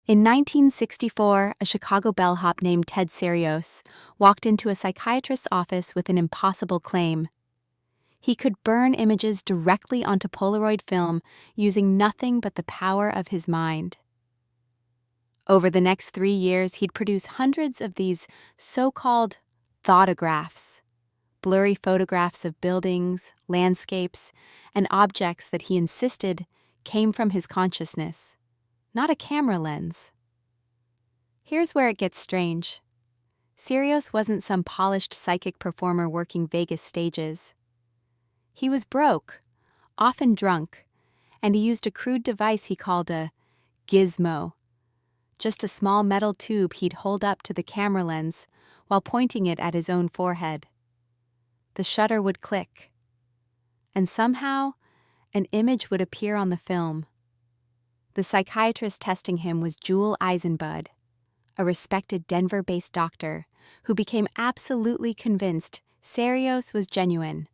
In 1964, a Chicago bellhop named Ted Serios walked into a psychiatrist's office with an impossible claim. He could burn images directly onto Polaroid film using nothing but the power of his mind. Over the next 3 years, he'd produce hundreds of these so-called thoughtographs, blurry photographs of buildings, landscapes, and objects that he insisted came from his consciousness, not a camera lens. Here's where it gets strange. Serios wasn't some polished psychic performer working Vegas stages. He was broke, often drunk, and he used a crude device he called a gizmo, just a small metal tube he'd hold up to the camera lens while pointing it at his own forehead. The shutter would click, and somehow an image would appear on the film. The psychiatrist testing him was Jewel Eisenbud, a respected Denver-based doctor who became absolutely convinced Serios was genuine.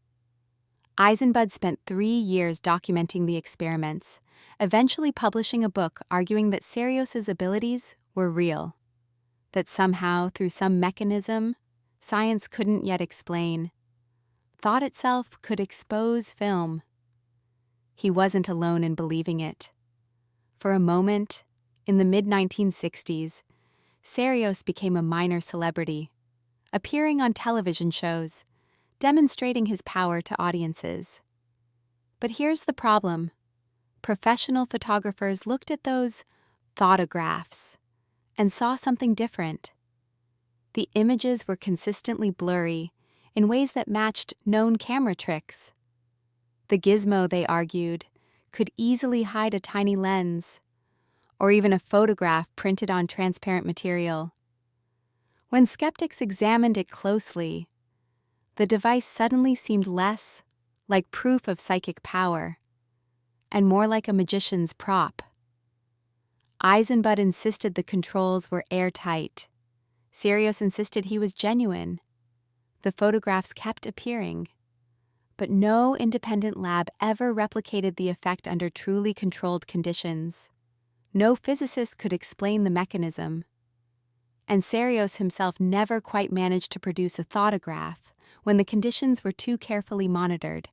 Eisenbud spent 3 years documenting the experiments, eventually publishing a book arguing that Serios' abilities were real, that somehow, through some mechanism science couldn't yet explain, thought itself could expose film. He wasn't alone in believing it. For a moment, in the mid-1960s, Serios became a minor celebrity, appearing on television shows, demonstrating his power to audiences. But here's the problem. Professional photographers looked at those thoughtographs and saw something different. The images were consistently blurry in ways that matched known camera tricks. The gizmo, they argued, could easily hide a tiny lens, or even a photograph printed on transparent material. When skeptics examined it closely, the device suddenly seemed less like proof of psychic power and more like a magician's prop. Eisenbud insisted the controls were airtight. Serios insisted he was genuine. The photographs kept appearing, but no independent lab ever replicated the effect under truly controlled conditions. No physicist could explain the mechanism. And Serios himself never quite managed to produce a thoughtograph when the conditions were too carefully monitored.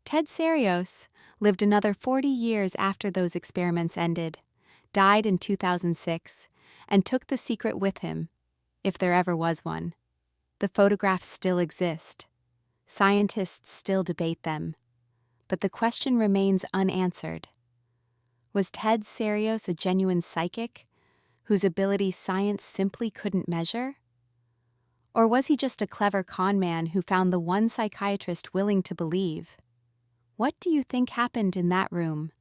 Ted Serios lived another 40 years after those experiments ended, died in 2006, and took the secret with him, if there ever was one. The photographs still exist. Scientists still debate them. But the question remains unanswered. Was Ted Serios a genuine psychic, whose ability science simply couldn't measure? Or was he just a clever con man who found the one psychiatrist willing to believe? What do you think happened in that room?